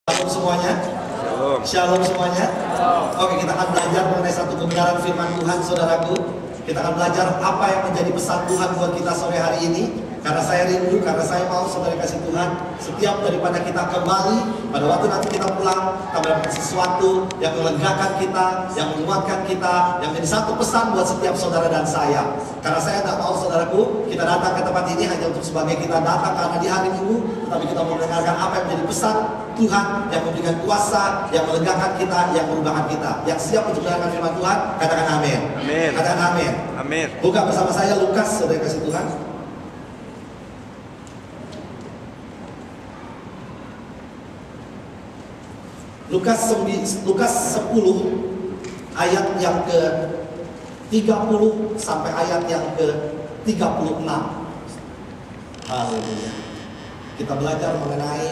Shalom semuanya. Shalom semuanya. Oke, kita akan belajar mengenai satu kebenaran firman Tuhan, saudaraku. Kita akan belajar apa yang menjadi pesan Tuhan buat kita sore hari ini. Karena saya rindu, karena saya mau saudara kasih Tuhan, setiap daripada kita kembali, pada waktu nanti kita pulang, kita mendapatkan sesuatu yang melegakan kita, yang menguatkan kita, yang menjadi satu pesan buat setiap saudara dan saya. Karena saya tidak mau, saudaraku, kita datang ke tempat ini hanya untuk sebagai kita datang karena di hari Minggu, tetapi kita mau mendengarkan apa yang menjadi pesan Tuhan yang memberikan kuasa, yang melegakan kita, yang merubahkan kita. Yang siap untuk mendengarkan firman Tuhan, katakan amin. Amin. Katakan amin. Amin. Buka bersama saya Lukas, saudara kasih Tuhan. Lukas 10 ayat yang ke 30 sampai ayat yang ke 36. Haleluya. Kita belajar mengenai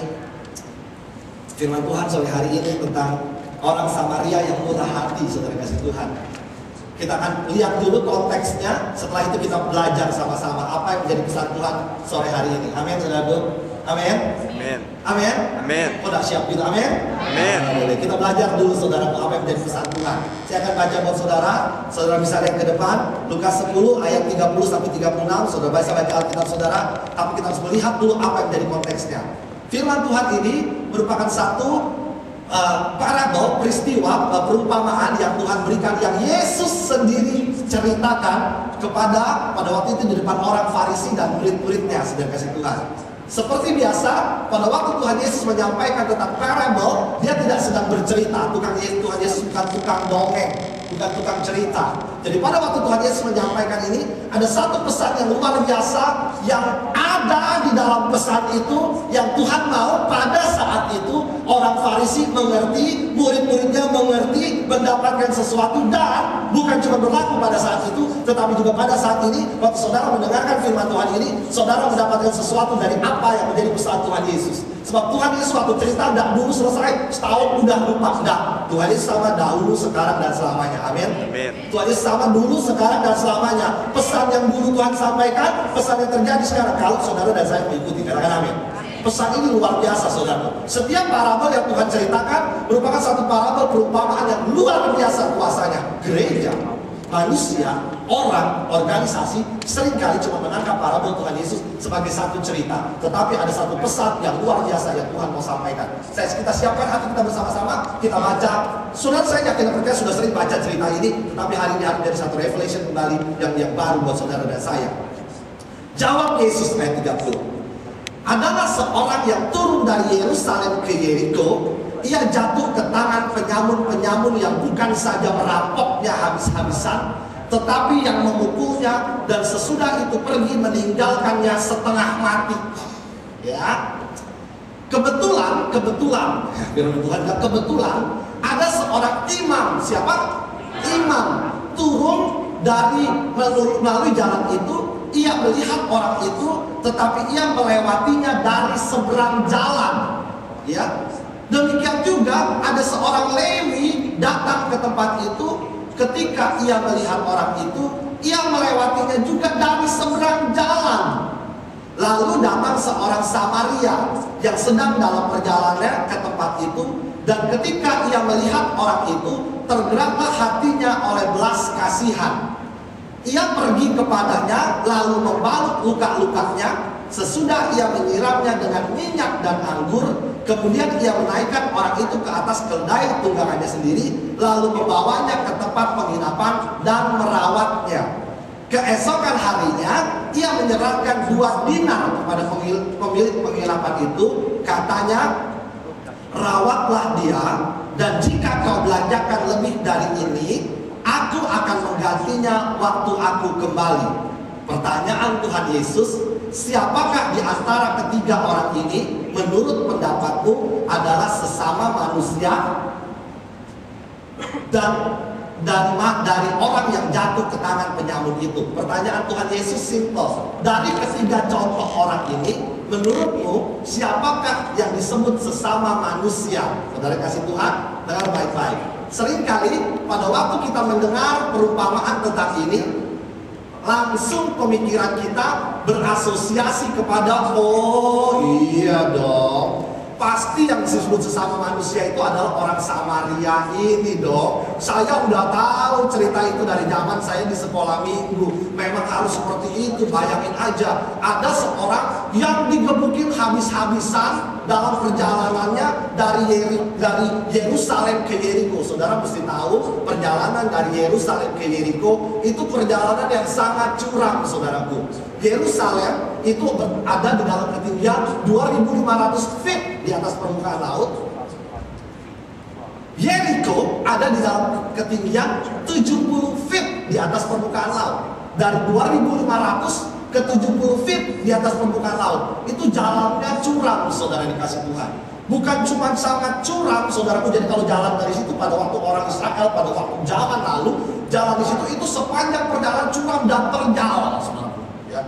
firman Tuhan sore hari ini tentang orang Samaria yang murah hati, saudara kasih Tuhan. Kita akan lihat dulu konteksnya, setelah itu kita belajar sama-sama apa yang menjadi pesan Tuhan sore hari ini. Amin, saudara. Amin. Amin. Amin. Amin. Udah siap gitu, amin? Amin. Kita belajar dulu, saudara, apa yang menjadi pesan Tuhan. Saya akan baca buat saudara. Saudara bisa lihat ke depan, Lukas 10 ayat 30 sampai 36. Saudara bisa baca Alkitab saudara, tapi kita harus melihat dulu apa yang menjadi konteksnya. Firman Tuhan ini merupakan satu parabel, peristiwa, perumpamaan yang Tuhan berikan, yang Yesus sendiri ceritakan pada waktu itu di depan orang Farisi dan murid-muridnya, saudara kasih Tuhan. Seperti biasa, pada waktu Tuhan Yesus menyampaikan tentang parabel, dia tidak sedang bercerita. Tuhan Yesus bukan tukang dongeng, bukan tukang cerita. Jadi pada waktu Tuhan Yesus menyampaikan ini, ada satu pesan yang luar biasa yang ada di dalam pesan itu, yang Tuhan mau pada saat itu orang Farisi mengerti, murid-muridnya mengerti, mendapatkan sesuatu, dan bukan cuma berlaku pada saat itu, tetapi juga pada saat ini, waktu saudara mendengarkan firman Tuhan ini, saudara mendapatkan sesuatu dari apa yang menjadi pesan Tuhan Yesus. Sebab Tuhan Yesus suatu cerita tidak dulu selesai, setahun udah lupa. Tidak. Tuhan Yesus sama dahulu, sekarang, dan selamanya. Amin. Tuhan Yesus sama dulu, sekarang, dan selamanya. Pesan yang dulu Tuhan sampaikan, pesan yang terjadi sekarang. Kalau saudara dan saya mengikuti, katakan amin. Pesan ini luar biasa, saudara. Setiap parabel yang Tuhan ceritakan merupakan satu parabel perumpamaan yang luar biasa kuasanya. Gereja, manusia, orang, organisasi seringkali cuma menangkap parabel Tuhan Yesus sebagai satu cerita, tetapi ada satu pesan yang luar biasa yang Tuhan mau sampaikan. Kita siapkan hati kita bersama-sama, kita baca. Saudara, saya yakin dan percaya sudah sering baca cerita ini, tetapi hari ini harus jadi satu revelation kembali yang baru buat saudara dan saya. Jawab Yesus ayat 30. Adalah seorang yang turun dari Yerusalem ke Yeriko. Ia jatuh ke tangan penyamun-penyamun yang bukan saja merampoknya habis-habisan, tetapi yang memukulnya, dan sesudah itu pergi meninggalkannya setengah mati. Ya, kebetulan ada seorang imam. Siapa? Imam turun dari melalui jalan itu. Ia melihat orang itu, tetapi ia melewatinya dari seberang jalan. Ya. Demikian juga ada seorang Lewi datang ke tempat itu. Ketika ia melihat orang itu, ia melewatinya juga dari seberang jalan. Lalu datang seorang Samaria yang sedang dalam perjalanannya ke tempat itu, dan ketika ia melihat orang itu, tergeraklah hatinya oleh belas kasihan. Ia pergi kepadanya, lalu membalut luka-lukanya. Sesudah ia menyiramnya dengan minyak dan anggur, kemudian ia menaikkan orang itu ke atas keledai tunggangannya sendiri, lalu membawanya ke tempat penginapan dan merawatnya. Keesokan harinya, ia menyerahkan 2 dinar kepada pemilik penginapan itu. Katanya, rawatlah dia, dan jika kau belanjakan lebih dari ini, aku akan menggantinya waktu aku kembali. Pertanyaan Tuhan Yesus, siapakah di antara ketiga orang ini menurut pendapatmu adalah sesama manusia dan dari orang yang jatuh ke tangan penyamun itu? Pertanyaan Tuhan Yesus simple. Dari ketiga contoh orang ini, menurutmu siapakah yang disebut sesama manusia? Saudara kasih Tuhan, dengar baik-baik. Seringkali pada waktu kita mendengar perumpamaan tentang ini, langsung pemikiran kita berasosiasi kepada, oh iya dong, Pasti yang disebut sesama manusia itu adalah orang Samaria ini dong. Saya udah tahu cerita itu dari zaman saya di sekolah minggu. Memang harus seperti itu. Bayangin aja, ada seorang yang digebukin habis-habisan dalam perjalanannya dari Yerusalem ke Yeriko. Saudara mesti tahu, perjalanan dari Yerusalem ke Yeriko itu perjalanan yang sangat curam, saudaraku. Yerusalem itu ada di dalam ketinggian 2.500 feet di atas permukaan laut. Yeriko ada di dalam ketinggian 70 feet di atas permukaan laut. Dari 2.500 ke 70 feet di atas permukaan laut. Itu jalannya curam, saudara dikasih Tuhan. Bukan cuma sangat curam, saudaraku. Jadi kalau jalan dari situ pada waktu orang Israel, pada waktu zaman lalu, jalan di situ itu sepanjang perjalanan curam dan terjal, saudaraku. Ya.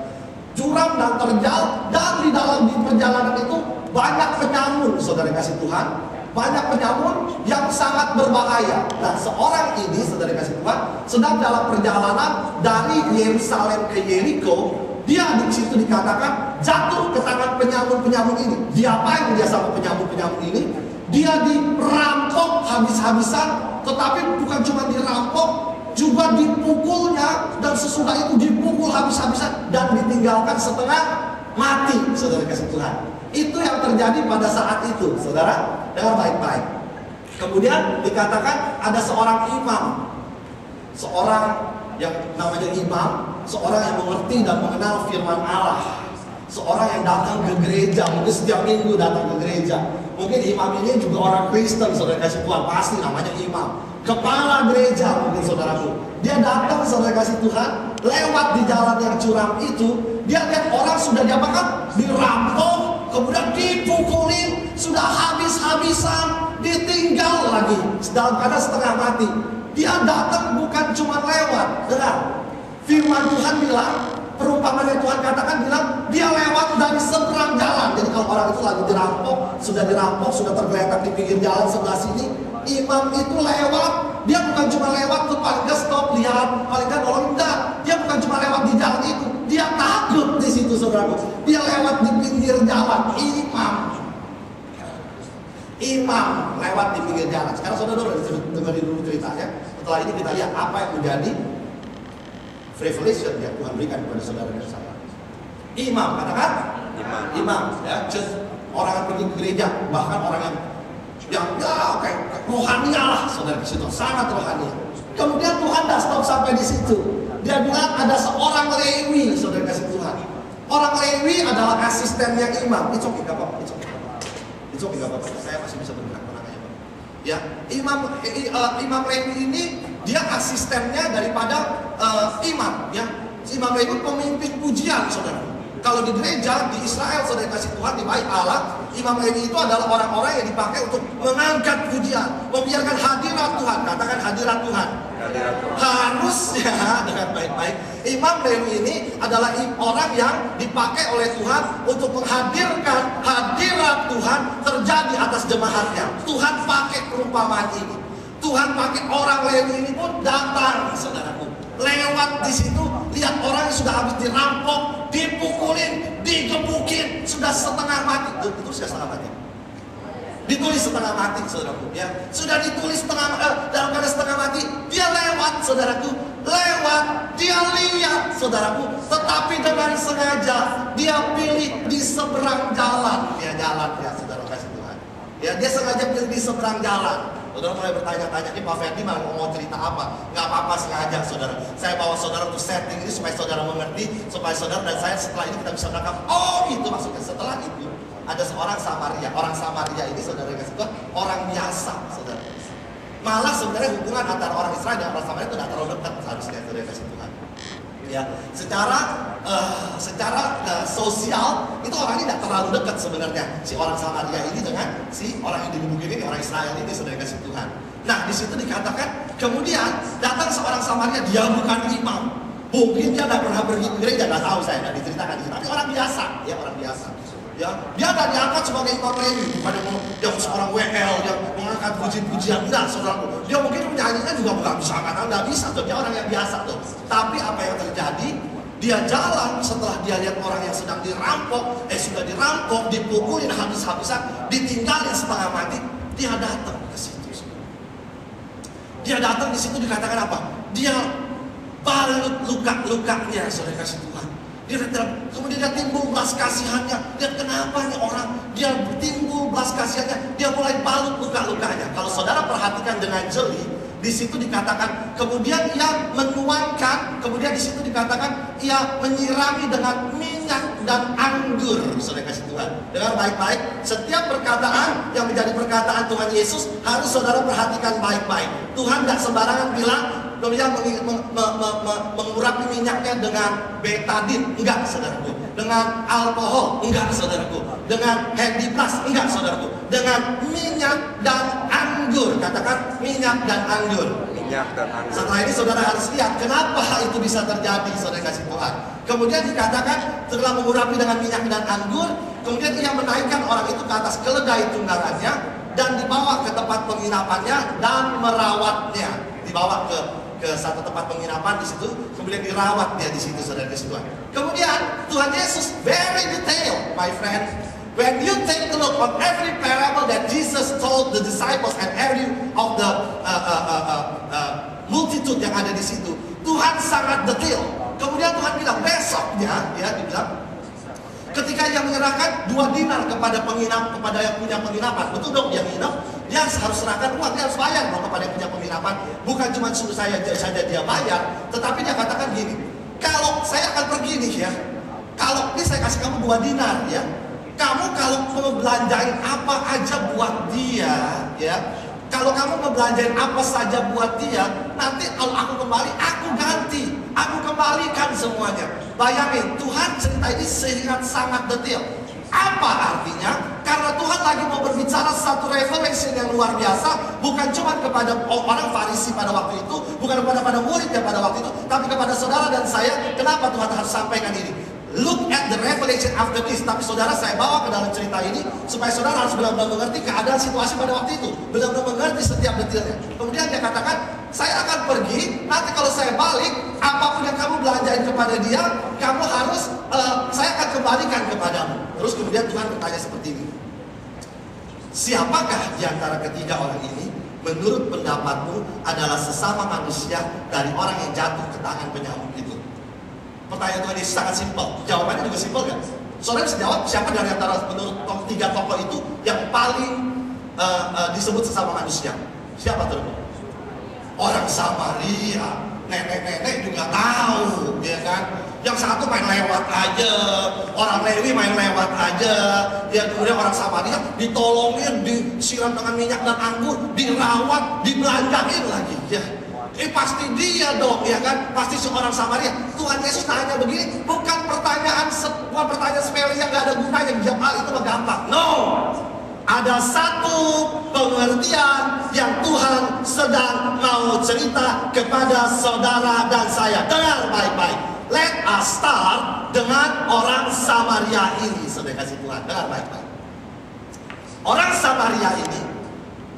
Curam dan terjal, dan di dalam perjalanan itu banyak penyamun, saudara kasih Tuhan. Banyak penyamun yang sangat berbahaya. Dan seorang ini, saudara kasih Tuhan, sedang dalam perjalanan dari Yerusalem ke Yeriko. Dia di situ dikatakan jatuh ke tangan penyamun-penyamun ini. Diapain dia sama penyamun-penyamun ini? Dia dirampok habis-habisan, tetapi bukan cuma dirampok, juga dipukulnya, dan sesudah itu dipukul habis-habisan dan ditinggalkan setengah mati, saudara kasih Tuhan. Itu yang terjadi pada saat itu, saudara. Dengar baik-baik. Kemudian dikatakan ada seorang imam, seorang yang namanya imam, seorang yang mengerti dan mengenal firman Allah, seorang yang datang ke gereja, mungkin setiap minggu datang ke gereja. Mungkin imam ini juga orang Kristen, saudara kasih Tuhan, pasti namanya imam, kepala gereja mungkin saudaraku. Dia datang, saudara kasih Tuhan, lewat di jalan yang curam itu. Dia lihat orang sudah diapakan, dirampok, kemudian dipukulin, sudah habis-habisan, ditinggal lagi dalam keadaan setengah mati. Dia datang bukan cuma lewat. Dengar, firman Tuhan bilang, perumpamaan yang Tuhan katakan bilang, dia lewat dari seberang jalan. Jadi kalau orang itu lagi dirampok, sudah tergeletak di pinggir jalan sebelah sini, imam itu lewat. Dia bukan cuma lewat tuh, paling nggak stop lihat, paling nggak nolong, enggak. Dia bukan cuma lewat di jalan itu, dia takut di situ, saudaraku. Dia lewat di pinggir jalan, imam lewat di pinggir jalan. Sekarang saudara dengerin dulu ceritanya. Setelah ini kita lihat apa yang menjadi revelation yang Tuhan berikan kepada saudara dan saya. Imam, katakan imam, ya, orang yang pergi ke gereja, bahkan orang yang kayak rohania lah, saudara di situ, sangat rohania. Kemudian Tuhan dah stop sampai di situ. Dia bilang ada seorang Lewi, saudara kasih Tuhan. Orang Lewi adalah asistennya imam. It's okay, gak apa-apa. Saya masih bisa bergerak, tenang aja, Pak. Ya, imam Lewi ini dia asistennya daripada imam, ya. Imam Lewi pemimpin pujian, saudara. Kalau di gereja di Israel, saudara kasih Tuhan, di bait Allah, imam Lewi itu adalah orang-orang yang dipakai untuk mengangkat pujian, membiarkan hadirat Tuhan. Katakan hadirat Tuhan. Harusnya dengan baik-baik, imam Lewi ini adalah orang yang dipakai oleh Tuhan untuk menghadirkan hadirat Tuhan terjadi atas jemaatnya. Tuhan pakai perumpamaan ini. Tuhan pakai orang Lewi ini pun datang, saudaraku, lewat di situ, lihat orang yang sudah habis dirampok, dipukulin, digebukin, sudah setengah mati. Itu sudah setengah mati. Ditulis setengah mati, saudaraku, ya. Sudah ditulis dalam keadaan setengah mati. Dia lewat, saudaraku, lewat. Dia lihat, saudaraku, tetapi dengan sengaja dia pilih di seberang jalan. Dia jalan, ya, saudara kasih Tuhan. Ya, dia sengaja pilih di seberang jalan. Saudara mulai bertanya-tanya, ini Pak Ferdi mau cerita apa? Nggak apa-apa, sengaja, saudara. Saya bawa saudara untuk setting ini supaya saudara mengerti, supaya saudara dan saya setelah ini kita bisa menangkap. Oh, itu maksudnya. Setelah itu ada seorang Samaria. Orang Samaria ini, saudara kasih Tuhan, orang biasa, saudara. Malah sebenarnya hubungan antara orang Israel dan orang Samaria itu tidak terlalu dekat seharusnya, saudara kasih Tuhan. Ya, secara sosial itu orang ini tidak terlalu dekat sebenarnya, si orang Samaria ini dengan si orang yang digebukin ini, orang Israel ini, saudara kasih Tuhan. Nah, di situ dikatakan kemudian datang seorang Samaria, dia bukan imam, mungkin dia tidak pernah pergi ke gereja, tidak tahu saya, tidak diceritakan di sini, tapi orang biasa, ya, orang biasa. Ya, dia tidak diangkat sebagai imam Lewi, bukan yang seorang WL yang mengangkat puji-pujian, enggak, saudaraku. Dia mungkin menyanyinya juga nggak bisa, karena nggak bisa tuh, dia orang yang biasa tuh. Tapi apa yang terjadi? Dia jalan setelah dia lihat orang yang sedang dirampok, sudah dirampok, dipukulin habis-habisan, ditinggalin setengah mati. Dia datang ke situ. Dia datang di situ dikatakan apa? Dia balut luka-lukanya, saudara kasih Tuhan. Kemudian dia timbul belas kasihannya. Dia kenapa nih orang? Dia timbul belas kasihannya. Dia mulai balut luka-lukanya. Kalau saudara perhatikan dengan jeli, di situ dikatakan, kemudian ia menuangkan, kemudian di situ dikatakan ia menyirami dengan minyak dan anggur. Saudara kasih Tuhan, dengar baik-baik. Setiap perkataan yang menjadi perkataan Tuhan Yesus harus saudara perhatikan baik-baik. Tuhan tidak sembarangan bilang, kemudian mengurapi minyaknya dengan betadin, enggak saudaraku. Dengan alkohol, enggak saudaraku. Dengan handy plus, enggak saudaraku. Dengan minyak dan anggur, katakan minyak dan anggur. Minyak dan anggur. Setelah ini saudara harus lihat kenapa hal itu bisa terjadi, saudara kasih Tuhan. Kemudian dikatakan setelah mengurapi dengan minyak dan anggur, kemudian ia menaikkan orang itu ke atas keledai tunggangannya dan dibawa ke tempat penginapannya dan merawatnya. Dibawa ke satu tempat penginapan di situ, kemudian dirawat dia di situ, saudara kasih Tuhan. Kemudian Tuhan Yesus very detail, my friend. When you take a look on every parable that Jesus told the disciples and every of the multitude yang ada di situ, Tuhan sangat detail. Kemudian Tuhan bilang besoknya, ya dibilang, ketika dia menyerahkan 2 dinar kepada penginap, kepada yang punya penginapan, betul dong dia nginap, dia harus serahkan uang, dia harus bayar dong kepada yang punya penginapan. Bukan cuma suruh saja dia bayar, tetapi dia katakan gini, kalau saya akan pergi nih ya, kalau ini saya kasih kamu 2 dinar ya, kamu kalau mau belanjain apa aja buat dia ya, kalau kamu ngebelanjain apa saja buat dia, nanti kalau aku kembali, aku ganti, aku kembalikan semuanya. Bayangin, Tuhan cerita ini sangat detail. Apa artinya? Karena Tuhan lagi mau berbicara satu revelation yang luar biasa, bukan cuma kepada orang Farisi pada waktu itu, bukan kepada muridnya pada waktu itu, tapi kepada saudara dan saya. Kenapa Tuhan harus sampaikan ini? Look at the revelation after this. Tapi saudara, saya bawa ke dalam cerita ini supaya saudara harus benar-benar mengerti keadaan situasi pada waktu itu, benar-benar mengerti setiap detailnya. Kemudian dia katakan, saya akan pergi, nanti kalau saya balik, apapun yang kamu belanjain kepada dia, kamu harus, saya akan kembalikan kepadamu. Terus kemudian Tuhan bertanya seperti ini, siapakah di antara ketiga orang ini menurut pendapatmu adalah sesama manusia dari orang yang jatuh ke tangan penyamuk itu? Pertanyaan Tuhan Yesus sangat simpel, jawabannya juga simpel kan? Saudara bisa jawab, siapa dari antara menurut 3 tokoh itu yang paling disebut sesama manusia? Siapa tuh? Orang Samaria. Nenek-nenek juga tahu, ya kan? Yang satu main lewat aja, orang Lewi main lewat aja, ya. Kemudian orang Samaria ditolongin, disiram dengan minyak dan anggur, dirawat, dibelanjain lagi, ya. Pasti dia dong, ya kan? Pasti seorang Samaria. Tuhan Yesus tanya begini, bukan pertanyaan sepele yang gak ada gunanya. Jawab itu mah gampang. No, ada satu pengertian yang Tuhan sedang mau cerita kepada saudara dan saya. Dengar baik-baik. Let us start dengan orang Samaria ini, saudara kasih Tuhan. Dengar baik-baik. Orang Samaria ini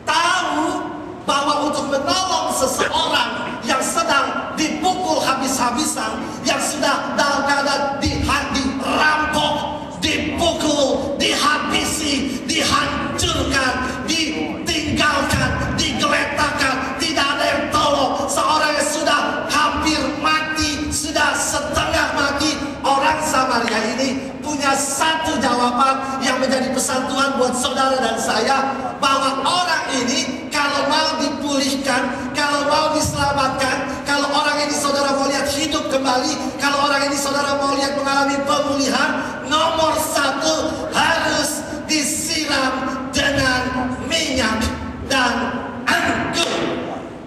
tahu bahwa untuk menolong seseorang yang sedang dipukul habis-habisan, yang sudah dalam keadaan dirampok, dipukul, dihabisi, dihancurkan, ditinggalkan, digeletakkan, tidak ada yang tolong, seorang yang sudah hampir mati, sudah setengah mati. Orang Samaria ini punya satu jawaban yang menjadi pesan Tuhan buat saudara dan saya, bahwa orang ini kalau mau dipulihkan, kalau mau diselamatkan, kalau orang ini saudara mau lihat hidup kembali, kalau orang ini saudara mau lihat mengalami pemulihan, nomor 1 harus disiram dengan minyak dan anggur.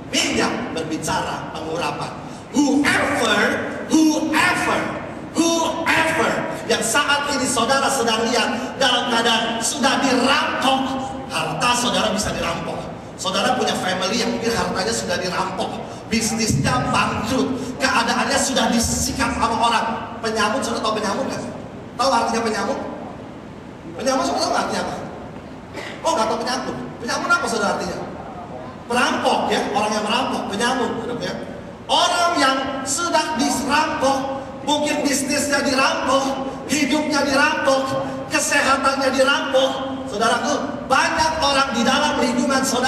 Minyak berbicara pengurapan. Whoever yang saat ini saudara sedang lihat dalam keadaan sudah dirampok, harta saudara bisa dirampok. Saudara punya family yang mungkin hartanya sudah dirampok, bisnisnya bangkrut, keadaannya sudah disikat sama orang. Penyamuk, saudara tahu penyamuk kan? Tahu artinya penyamuk? Penyamuk saudara tahu artinya apa? Oh, nggak tahu penyamuk. Penyamuk apa saudara artinya? Perampok ya, orang yang merampok, penyamuk, ya. Orang yang sudah dirampok mungkin bisnisnya dirampok, hidupnya dirampok, kesehatannya dirampok. Saudaraku, banyak orang di dalam lingkungan saudara